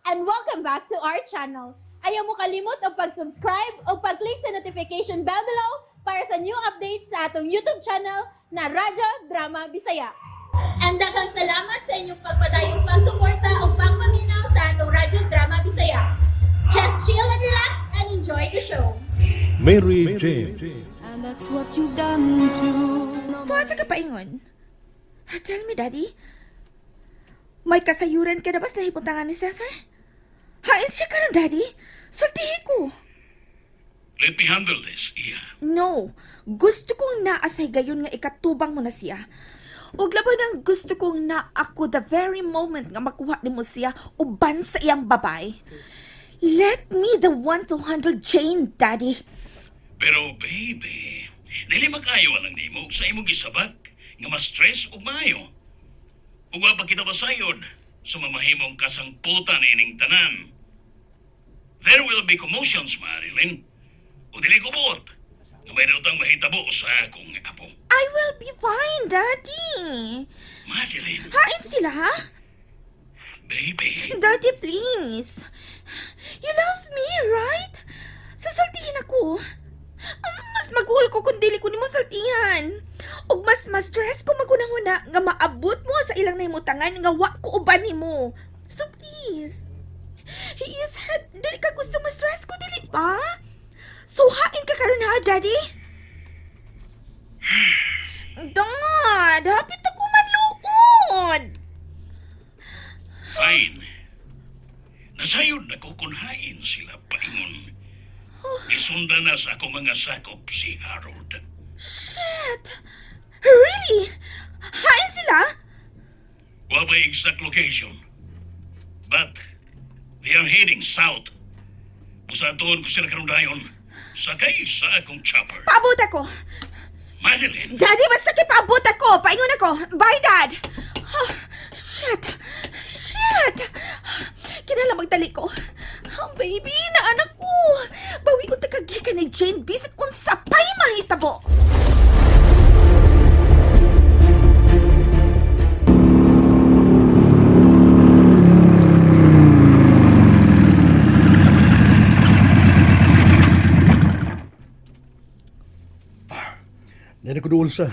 and welcome back to our channel. Ayaw mo kalimot o pag-subscribe o pag-click sa notification bell below para sa new updates sa atong YouTube channel na Radyo Drama Bisaya. And daghang salamat sa inyong pagpadayong pagsuporta o pagpaminaw sa atong Radyo Drama Bisaya. Just chill and relax and enjoy the show. Mary Jane. And that's what you've done too. So, asa ka paingon? Tell me, Daddy. May kasayuran ka na ba sa nahipuntangan ni Cesar? Hain siya ka no, Daddy? Sultihi ko. Let me handle this, Iya. No. Gusto kong naasay gayon nga ikatubang mo na siya. Ug laban ang gusto kong na ako the very moment nga makuha ni mo siya uban sa iyang babay. Let me the one to handle Jane, Daddy. Pero, baby, dili makayo lang nimo sa imong gisabak nga ma-stress ug maayo. Ug wa pa kita basayod sa mamahimong kasangputan ining tanan. There will be commotions, Marilyn. O dili ko buot nga may utang mahitabo sa akong apo. I will be fine, Daddy. Marilyn, Hain sila, ha? baby, Daddy, please. You love me, right? Sasaltihin ako. Mas maguhol ko kung dili ko ni mo saltihan. Ug mas stress ko magunang-una nga maabot mo sa ilang nahimutangan nga wa ko uban nimo. So please. You said dili ka gusto ma-stress ko, dili ba? So hain ka karon ha, Daddy? Dad, hapit ako manluod. fine. Nasayod na ko kung hain sila paingon. Isunda na sa akong mga sakop si Harold. Shit! Really? Hain sila? Wa ba exact location? But they are heading south. Pusatuon ko sila karong dayon. Sakay sa akong chopper. Paabot ako. Madeline, Daddy, basta kipaabot ako. Paingon ako. Bye, Dad. Oh, shit. Kinala magtali ko. Oh, baby, naanak ko. Bawi ko tagagikan ni Jane bisit unsa pa'y mahitabo. Nari ko doon sa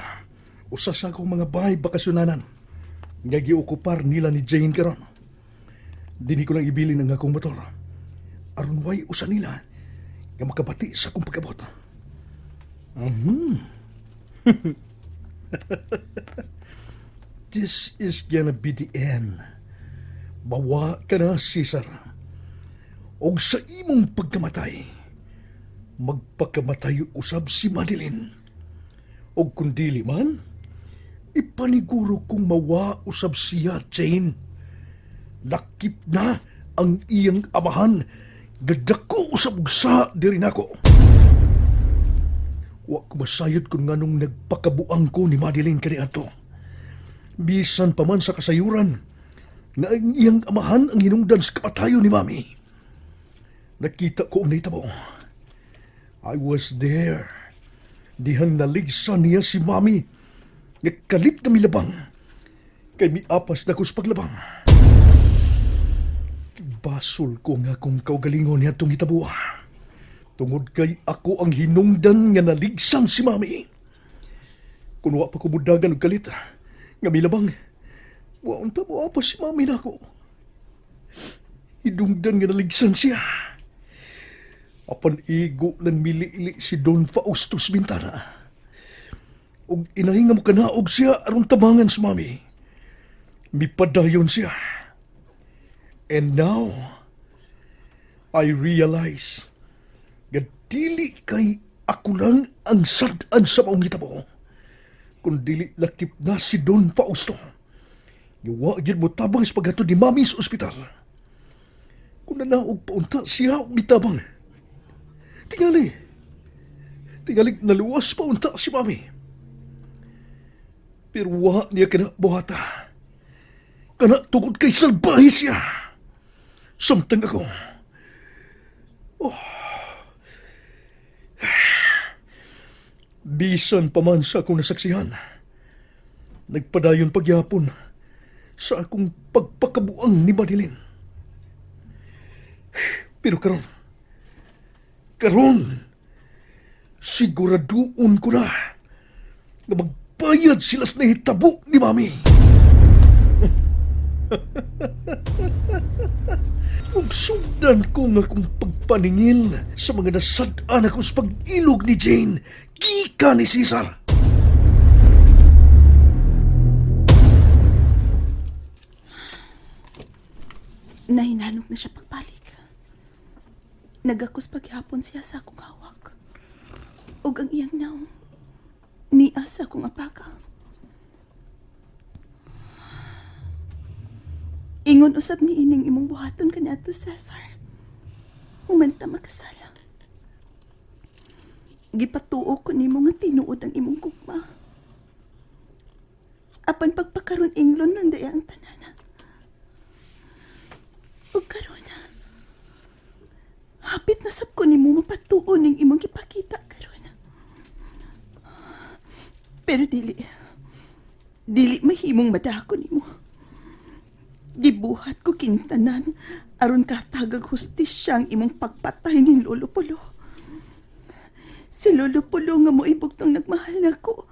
usa sa akong mga bahay bakasyonanan nga giokupar nila ni Jane karon. Dini ko lang ibilin ang akong motor. Aron way usa nila nga makabati sa akong pagkabot. This is gonna be the end. Bawa ka na, Cesar. Og sa imong pagkamatay, magpakamatay usab si Madeline. Og kung dili man, ipaniguro kong mawa usab siya, Jane. Lakip na ang iyang amahan, gadako usab sa diri nako. Wa ko masayod kung nganong nagpakabuang ko ni Madeline kaniadto. Bisan pa man sa kasayuran, nga ang iyang amahan ang hinungdan sa kapatayo ni Mami. Nakita ko ang naitabo. I was there. Dihang naligsan niya si Mami. Nagkalit kami labang. Kay miapas na ko sa paglabang. Basol ko nga kung kaugalingon niya itong itabuha. Tungod kay ako ang hinungdan nga naligsan si Mami. Kung wa pa ko budagan og kalit, nga milabang, waon tabo pa si Mami na ako. Hinungdan nga naligsan siya. Apan igo lang miliili si Don Faustus Bintana. Og inahinga mo kanaog siya aron tabangan si Mami. Mipadayon siya. And now, I realize nga dili kay ako lang ang sad-an sa maong hitabo. Kung dili lakip na si Don Fausto. Yawa yun mo tabang sa paghato ni Mami sa ospital. Kung nanaog paunta siya og mitabang. Tingali naluwas paunta si Mami. Pero wa niya kinabuhata. Kana tungod kay salbahe siya. Samtang ako. Bisan pa man sa akong nasaksihan. Nagpadayon pagyapon sa akong pagpakabuang ni Madeline. Pero karon, siguraduon ko na magbayad sila sa nahitabo ni Mami. Ug sugdan ko nga kung pagpaningil sa mga nasad-an ako sa pag-ilog ni Jane, gika ni Cesar. Nahinanong na siya pagbalik. Nagakos paghapon siya sa akong hawak. Ug ang iyang naong niya sa akong apaga. Ingon usab ni ining imong buhaton kaniadto, Cesar. Humanta makasala. Gipatuo ko nimo nga tinuod ang imong gugma. Apan pagpakaron inglon ng daya ang tanana. Ug karon hapit na sab ko nimo mapatuo ning imong gipakita karon. Pero dili mahimong madako nimo. Gibuhat ko kintanan aron katagag hustisya ang imong pagpatay ni Lolo Polo. Si Lolo Polo nga moibugtong nagmahal nako.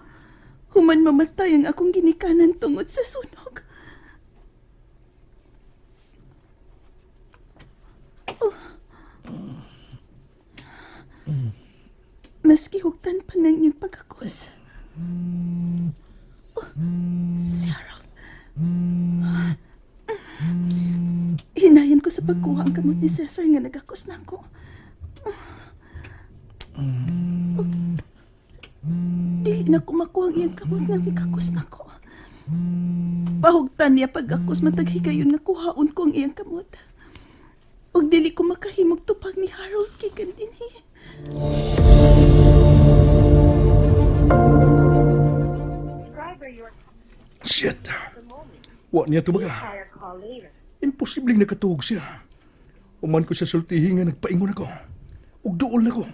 Human mamatay ang akong ginikanan tungod sa sunog. Maski hugtan pa ng iyong pagkakos. Si Harold. Hinayan ko sa pagkuha ang kamot ni Cesar nga nagakos na ako. Dili na ko makuha ang iyang kamot nga nagakos na ako. Pahugtan niya pag-akos mataghigayon nga kuhaon ko ang iyang kamot. Ug dili ko makahimog tupag ni Harold kay gandinhi. Shit! Wa niya tumaga. Imposibleng nakatuhog siya. Uman ko sa sultihi nga nagpaingon ako. Ug duol ako.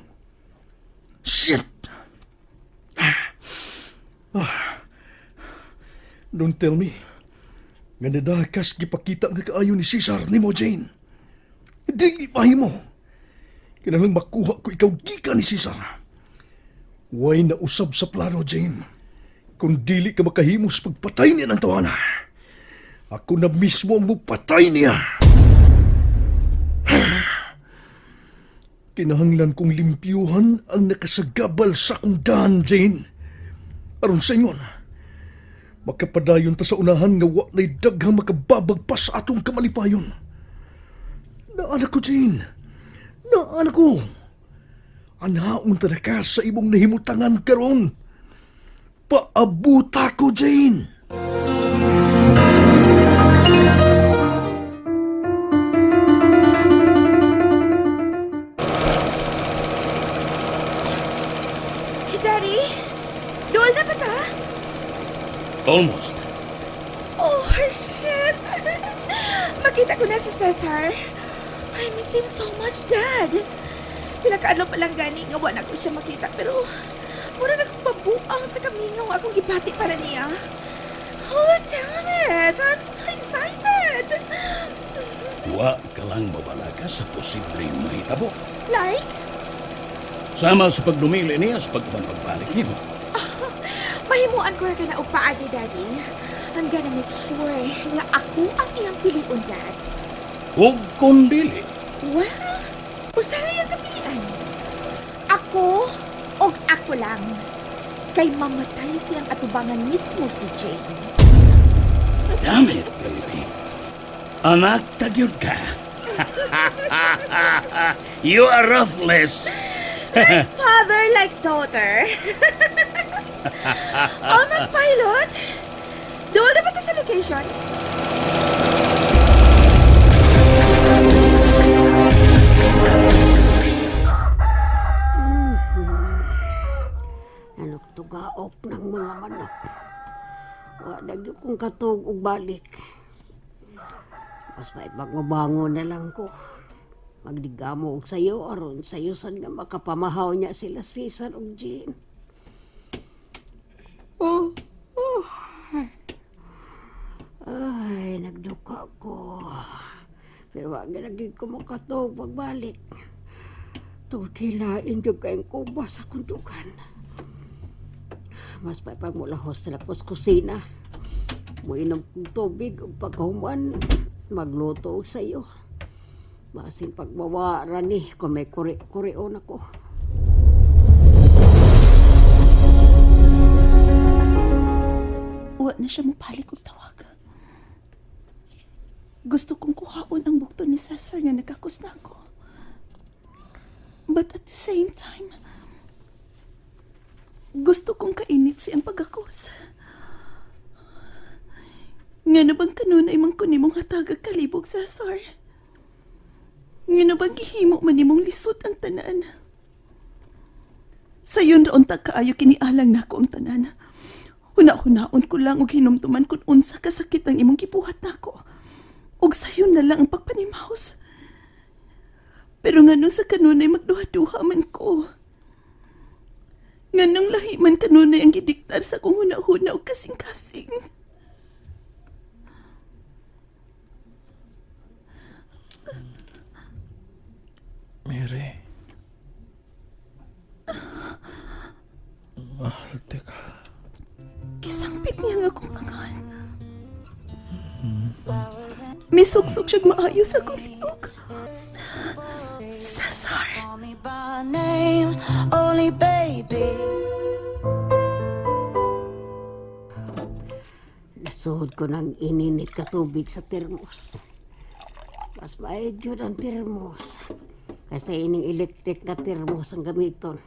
Shit! Don't tell me. Nga nadakas gipakita nga kaayo ni Cesar ni mo, Jane. Dili mahimo. Kinalang makuha ko ikaw gika ni Cesar. Way na usab sa plano, Jane. Kung dili ka makahimos pagpatay niya ng tawana, ako na mismo ang mupatay niya. Kinahanglan kong limpyuhan ang nakasagabal sa akong daan, Jane. Aron sa ingon, makapadayon ta sa unahan nga wa na'y daghang makababag pa sa atong kamalipayon. Naanak ko, Jane. Naanak ko. Anaon ta na ka sa imong nahimutangan karon. Paabuta ko, Jane. Hey, Daddy? Dool na ba ta? Almost. Oh, shit! Makita ko na si Cesar. I miss him so much, Dad. Pinakaadlaw pa lang gani nga wala ko siya makita, pero mura na kong pabuang sa kamingaw akong gipati para niya. Oh, damn it! I'm so excited! Wa ka lang mabalaga sa posibleng mahitabo. Like? Sama sa pagdumili niya sa pagbalik niyo. Mahimuan ko na ka na upaagi, Daddy. I'm gonna make sure nga ako ang iyang piliun, Dad. Huwag kong dili. Well, usara yung kapilian. Ako o ako lang. Kay mamatay siyang atubangan mismo si Jane. Damn it, baby. Anak, tagyod ka. You are ruthless. Father like daughter. Oh, mag-pilot. Doon na ba tayo sa location? Nalugtugaop ng mga manok. Wadag kong katog ug balik. Mas maipagmabangon na lang ko. Magdigamo og sayo aron sayo sad nga makapamahaw niya sila Cesar ug Jean. Ay, nagduka ko. Pero wag lagi ko makatog pagbalik. Tungkol kilain yung kayong kuba sa kundukan. Mas pa pag mula hostel ako sa kusina. Muinom kong tubig o pagkahuman, magluto og sayo. Masin pagbawaran ni kung may kurion ako. Wa na siya mapalik og tawag. Gusto kong kuhaon ang bukto ni Cesar nga nagkakos na ako. But at the same time, gusto kong kainit siyang pagkakos. Nga na bang kanunay man ko nimong hatagag kalibog, Cesar? Nga na bang gihimo man nimong lisod ang tanan? Sayon raon ta kaayo kinialang na ako ang tanan. Huna-hunaon ko lang og hinumtuman kung unsa kasakit ang imong gibuhat nako. Og sayon na lang ang pagpanimahos. Pero nga nung sa kanunay magduha-duha man ko. Nga nung lahi man kanunay ang gidiktar sa kong huna-huna o kasing-kasing. Mary. Mahal, teka. Kisangpit niya nga kong angan. Misuksok siyang maayo sa kulilog. Cesar. Call me by name, only baby. Nasuhod ko ng ininit ka tubig sa termos. Mas maayod yun ang termos. Kasi ining electric na termos ang gamiton.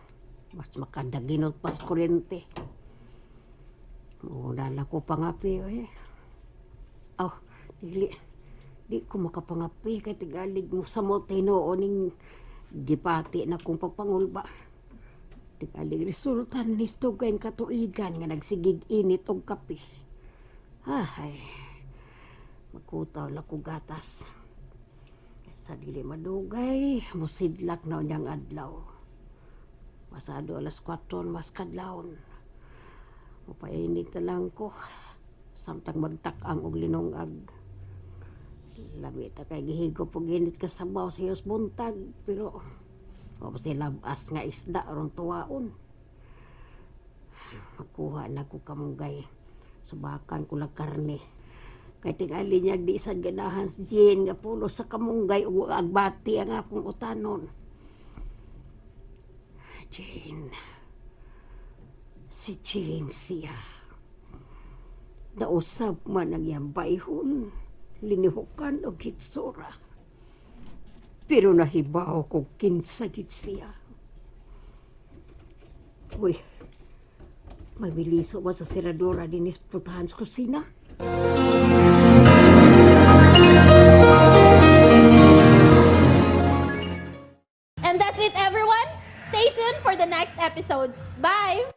Mas makadaginot pas kuryente. Muna na ko pangapi eh. Oh, di ko makapangapi kay tigalig mo sa mo tinuon ning gipati na kong pagpangulba. Tigalig resultan ni Stugayn katuigan nga nagsigig init og kape. Ay, magkutaw na ko gatas. Sa dili madugay, musidlak na niyang adlaw. Masado alas 4 mas kadlawon. Mapainit na lang ko. Samtang magtak-ang og linungag. Labi ta kay gihigo po ginit ka sabaw sa iyos buntag. Pero, o si labas nga isda ron tuwaon. Magkuha na ko kamunggay. Subakan ko lang karne. Kay tingali niya di sa ganahan si Jane nga pulo sa kamunggay o agbati ang akong utanon. Jane. Si Jane siya. Nausap man ang iyang bayhon. Linihukan o gitsura. Pero nahibaw ko kinsa git siya. Uy, may biliso ba sa seradora dinis putahan sa kusina? And that's it, everyone. Stay tuned for the next episodes. Bye!